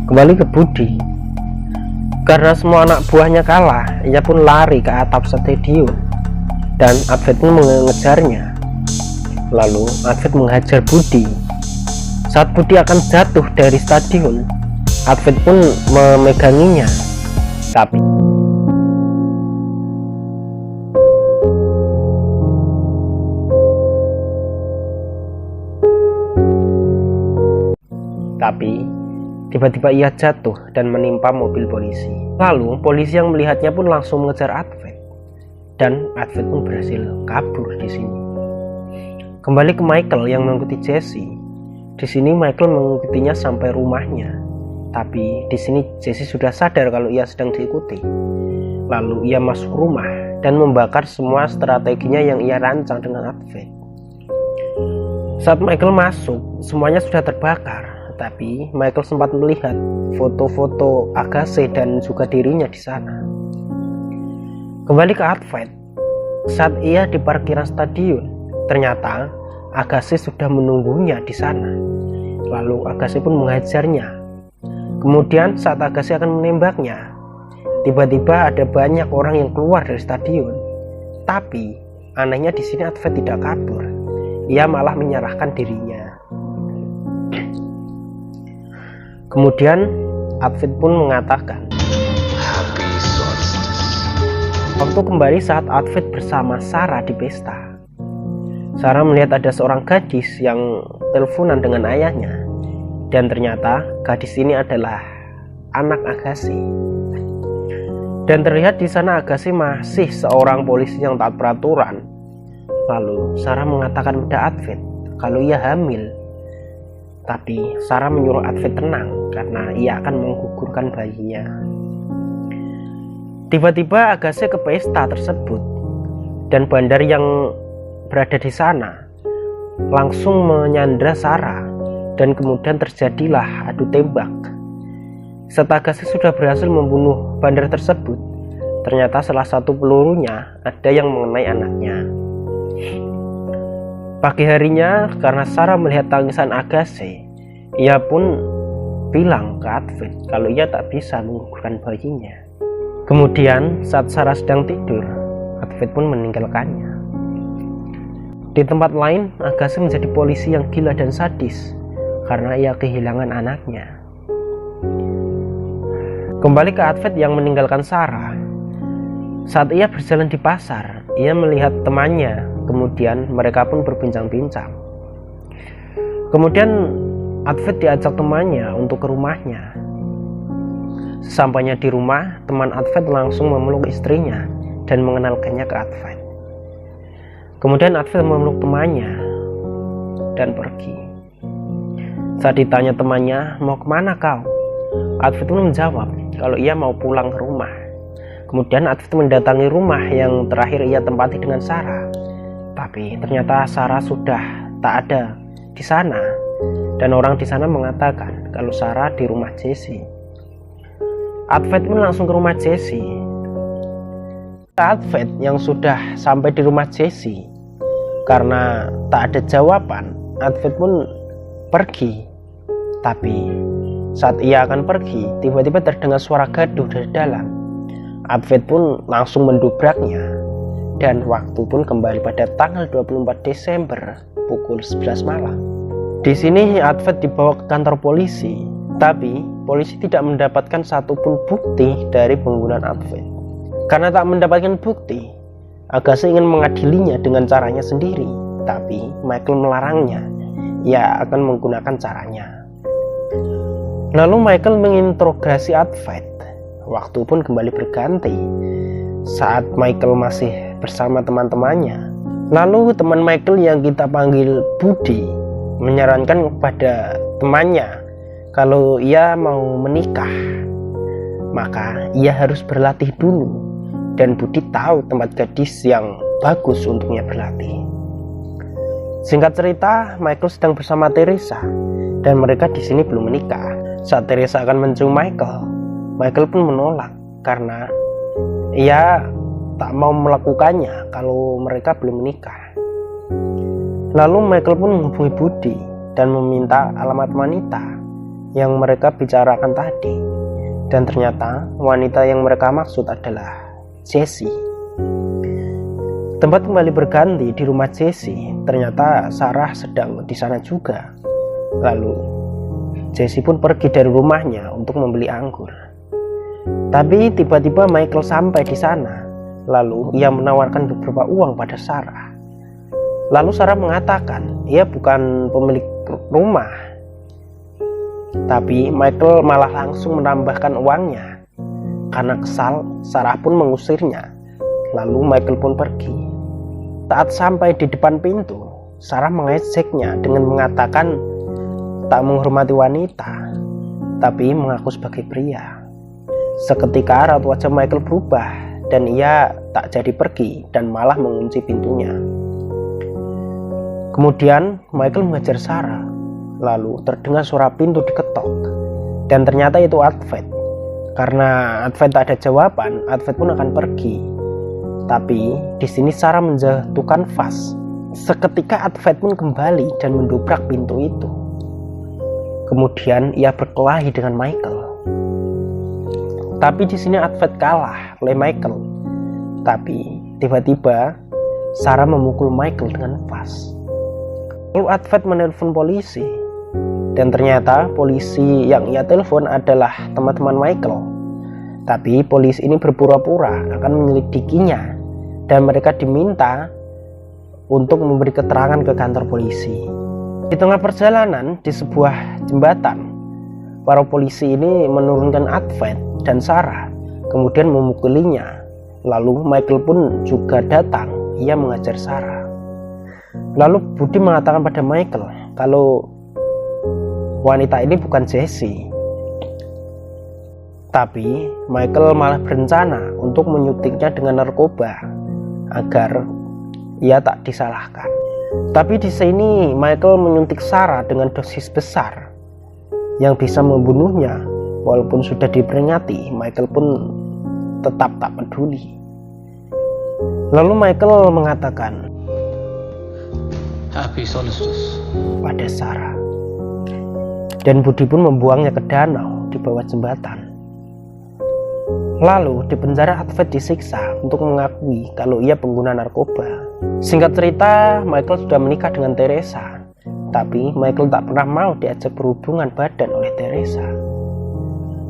Kembali ke Budi. Karena semua anak buahnya kalah, ia pun lari ke atap stadion dan Advent pun mengejarnya. Lalu Advent menghajar Budi. Saat Budi akan jatuh dari stadion, Advent pun memeganginya. Tapi tiba-tiba ia jatuh dan menimpa mobil polisi. Lalu polisi yang melihatnya pun langsung mengejar Advent, dan Advent pun berhasil kabur di sini. Kembali ke Michael yang mengikuti Jesse. Di sini Michael mengikutinya sampai rumahnya, tapi di sini Jesse sudah sadar kalau ia sedang diikuti. Lalu ia masuk rumah dan membakar semua strateginya yang ia rancang dengan Advent. Saat Michael masuk, semuanya sudah terbakar. Tapi Michael sempat melihat foto-foto Agassi dan juga dirinya di sana. Kembali ke Advent. Saat ia di parkiran stadion, ternyata Agassi sudah menunggunya di sana. Lalu Agassi pun menghajarnya. Kemudian saat Agassi akan menembaknya, tiba-tiba ada banyak orang yang keluar dari stadion. Tapi anehnya di sini Advent tidak kabur. Ia malah menyerahkan dirinya. Kemudian Advent pun mengatakan, waktu kembali saat Advent bersama Sarah di pesta. Sarah melihat ada seorang gadis yang teleponan dengan ayahnya, dan ternyata gadis ini adalah anak Agassi. Dan terlihat di sana Agassi masih seorang polisi yang taat peraturan. Lalu Sarah mengatakan pada Advent kalau ia hamil. Tapi Sarah menyuruh Advent tenang karena ia akan menggugurkan bayinya. Tiba-tiba Agassi ke pesta tersebut, dan bandar yang berada di sana langsung menyandra Sarah, dan kemudian terjadilah adu tembak. Setelah Agassi sudah berhasil membunuh bandar tersebut, ternyata salah satu pelurunya ada yang mengenai anaknya. Pagi harinya, karena Sarah melihat tangisan Agassi, ia pun bilang ke Advent kalau ia tak bisa menggugurkan bayinya. Kemudian saat Sarah sedang tidur, Advent pun meninggalkannya. Di tempat lain, Agassi menjadi polisi yang gila dan sadis karena ia kehilangan anaknya. Kembali ke Advent yang meninggalkan Sarah. Saat ia berjalan di pasar, ia melihat temannya. Kemudian mereka pun berbincang-bincang. Kemudian Advent diajak temannya untuk ke rumahnya. Sesampainya di rumah, teman Advent langsung memeluk istrinya dan mengenalkannya ke Advent. Kemudian Advent memeluk temannya dan pergi. Saat ditanya temannya, mau kemana kau? Advent pun menjawab kalau ia mau pulang ke rumah. Kemudian Advent mendatangi rumah yang terakhir ia tempati dengan Sarah. Tapi ternyata Sarah sudah tak ada di sana, dan orang di sana mengatakan kalau Sarah di rumah Jesse. Advent pun langsung ke rumah Jesse. Advent yang sudah sampai di rumah Jesse, karena tak ada jawaban, Advent pun pergi. Tapi saat ia akan pergi, tiba-tiba terdengar suara gaduh dari dalam. Advent pun langsung mendobraknya. Dan waktu pun kembali pada tanggal 24 Desember pukul 11 malam. Di sini Advent dibawa ke kantor polisi, tapi polisi tidak mendapatkan satupun bukti dari pembunuhan Advent. Karena tak mendapatkan bukti, Agassi ingin mengadilinya dengan caranya sendiri, tapi Michael melarangnya. Ia akan menggunakan caranya. Lalu Michael menginterogasi Advent. Waktu pun kembali berganti saat Michael masih bersama teman-temannya. Lalu teman Michael yang kita panggil Budi menyarankan kepada temannya kalau ia mau menikah, maka ia harus berlatih dulu, dan Budi tahu tempat gadis yang bagus untuknya berlatih. Singkat cerita, Michael sedang bersama Teresa dan mereka di sini belum menikah. Saat Teresa akan mencium Michael pun menolak karena ia tak mau melakukannya kalau mereka belum menikah. Lalu Michael pun menghubungi Budi dan meminta alamat wanita. yang mereka bicarakan tadi. Dan ternyata wanita yang mereka maksud adalah Jessie. Tempat kembali berganti di rumah Jessie. Ternyata Sarah sedang di sana juga. Lalu Jessie pun pergi dari rumahnya untuk membeli anggur. Tapi tiba-tiba Michael sampai di sana. Lalu ia menawarkan beberapa uang pada Sarah. Lalu Sarah mengatakan ia bukan pemilik rumah. Tapi Michael malah langsung menambahkan uangnya. Karena kesal, Sarah pun mengusirnya. Lalu Michael pun pergi. Saat sampai di depan pintu, Sarah mengejeknya dengan mengatakan tak menghormati wanita, tapi mengaku sebagai pria. Seketika raut wajah Michael berubah dan ia tak jadi pergi dan malah mengunci pintunya. Kemudian Michael mengejar Sarah. Lalu terdengar suara pintu diketok dan ternyata itu Advent. Karena Advent tak ada jawaban, Advent pun akan pergi. Tapi di sini Sarah menjatuhkan vas. Seketika Advent pun kembali dan mendobrak pintu itu. Kemudian ia berkelahi dengan Michael. Tapi di sini Advent kalah oleh Michael. Tapi tiba-tiba Sarah memukul Michael dengan vas. Lalu Advent menelpon polisi. Dan ternyata polisi yang ia telepon adalah teman-teman Michael. Tapi polisi ini berpura-pura akan menyelidikinya. Dan mereka diminta untuk memberi keterangan ke kantor polisi. Di tengah perjalanan di sebuah jembatan, para polisi ini menurunkan Advent dan Sarah, kemudian memukulinya. Lalu Michael pun juga datang, ia mengajar Sarah. Lalu Budi mengatakan pada Michael kalau wanita ini bukan Jessie. Tapi Michael malah berencana untuk menyuntiknya dengan narkoba agar ia tak disalahkan. Tapi di sini Michael menyuntik Sarah dengan dosis besar yang bisa membunuhnya. Walaupun sudah diperingati, Michael pun tetap tak peduli. Lalu Michael mengatakan Happy Solstice pada Sarah. Dan Budi pun membuangnya ke danau di bawah jembatan. Lalu di penjara Advent disiksa untuk mengakui kalau ia pengguna narkoba. Singkat cerita, Michael sudah menikah dengan Teresa. Tapi Michael tak pernah mau diajak berhubungan badan oleh Teresa.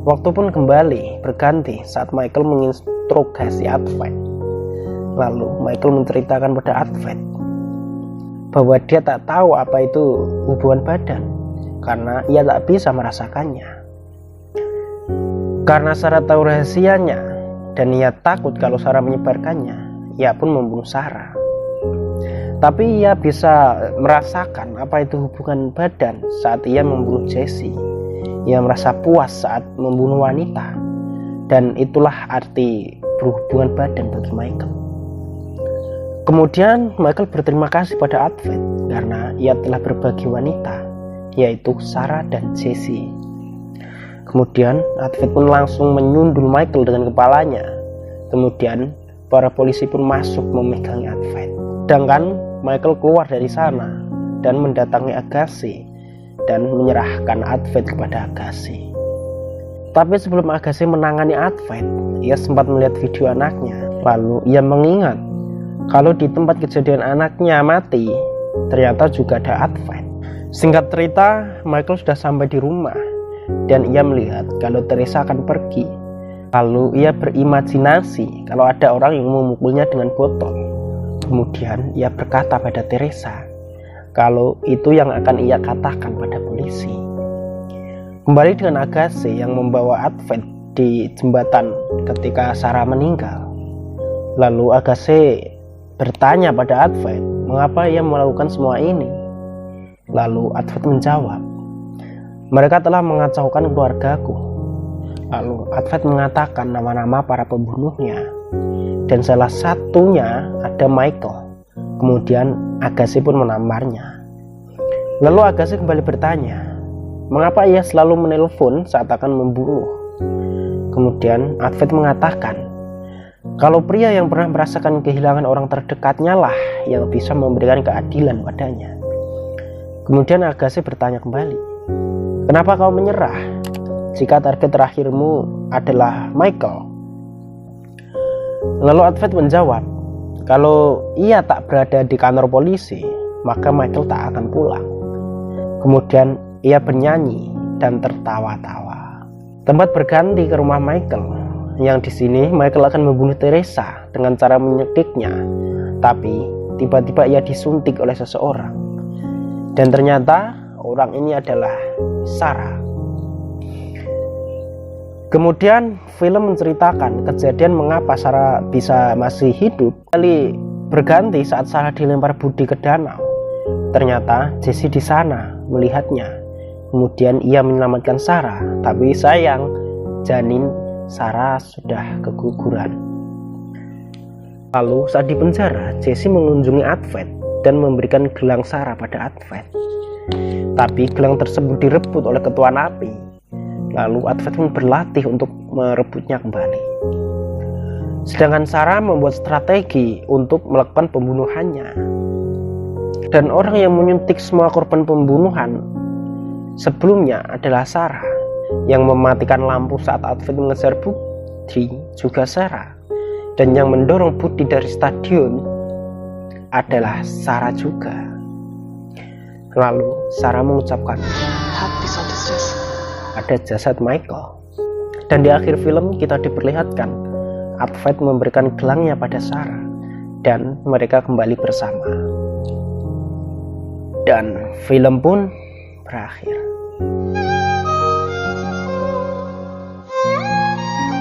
Waktu pun kembali berganti saat Michael menginterogasi Advent. Lalu Michael menceritakan pada Advent bahwa dia tak tahu apa itu hubungan badan karena ia tak bisa merasakannya. Karena Sarah tahu rahasianya dan ia takut kalau Sarah menyebarkannya, ia pun membunuh Sarah. Tapi ia bisa merasakan apa itu hubungan badan saat ia membunuh Jessie. Ia merasa puas saat membunuh wanita. Dan itulah arti berhubungan badan bagi Michael. Kemudian Michael berterima kasih pada Advent karena ia telah berbagi wanita, yaitu Sarah dan Jessie. Kemudian Advent pun langsung menyundul Michael dengan kepalanya. Kemudian para polisi pun masuk memegangi Advent. Sedangkan Michael keluar dari sana dan mendatangi Agassi dan menyerahkan Advent kepada Agassi. Tapi sebelum Agassi menangani Advent, ia sempat melihat video anaknya. Lalu ia mengingat kalau di tempat kejadian anaknya mati, ternyata juga ada Advent. Singkat cerita, Michael sudah sampai di rumah dan ia melihat kalau Teresa akan pergi. Lalu ia berimajinasi kalau ada orang yang memukulnya dengan botol. Kemudian ia berkata pada Teresa kalau itu yang akan ia katakan pada polisi. Kembali dengan Agassi yang membawa Advent di jembatan ketika Sarah meninggal. Lalu Agassi bertanya pada Advent mengapa ia melakukan semua ini. Lalu Advent menjawab, mereka telah mengacaukan keluargaku. Lalu Advent mengatakan nama-nama para pembunuhnya dan salah satunya ada Michael. Kemudian Agassi pun menamarnya. Lalu Agassi kembali bertanya mengapa ia selalu menelpon saat akan membunuh. Kemudian Advent mengatakan kalau pria yang pernah merasakan kehilangan orang terdekatnya lah yang bisa memberikan keadilan padanya. Kemudian Agassi bertanya kembali Kenapa kau menyerah jika target terakhirmu adalah Michael? Lalu Advent menjawab, kalau ia tak berada di kantor polisi, maka Michael tak akan pulang. Kemudian ia bernyanyi dan tertawa-tawa. Tempat berganti ke rumah Michael. Yang di sini Michael akan membunuh Teresa dengan cara menyekiknya, tapi tiba-tiba ia disuntik oleh seseorang. Dan ternyata orang ini adalah Sarah. Kemudian film menceritakan kejadian mengapa Sarah bisa masih hidup. Kali berganti saat Sarah dilempar Budi ke danau. Ternyata Jesse di sana melihatnya. Kemudian ia menyelamatkan Sarah, tapi sayang janin Sarah sudah keguguran. Lalu saat di penjara, Jesse mengunjungi Advent dan memberikan gelang Sarah pada Advent. Tapi gelang tersebut direbut oleh ketua napi. Lalu Advent pun berlatih untuk merebutnya kembali. Sedangkan Sarah membuat strategi untuk melakukan pembunuhannya. Dan orang yang menyuntik semua korban pembunuhan sebelumnya adalah Sarah. Yang mematikan lampu saat Advent mengejar Budi juga Sarah. Dan yang mendorong Budi dari stadion adalah Sarah juga. Lalu Sarah mengucapkan, ada jasad Michael. Dan di akhir film kita diperlihatkan Advent memberikan gelangnya pada Sarah dan mereka kembali bersama. Dan film pun berakhir.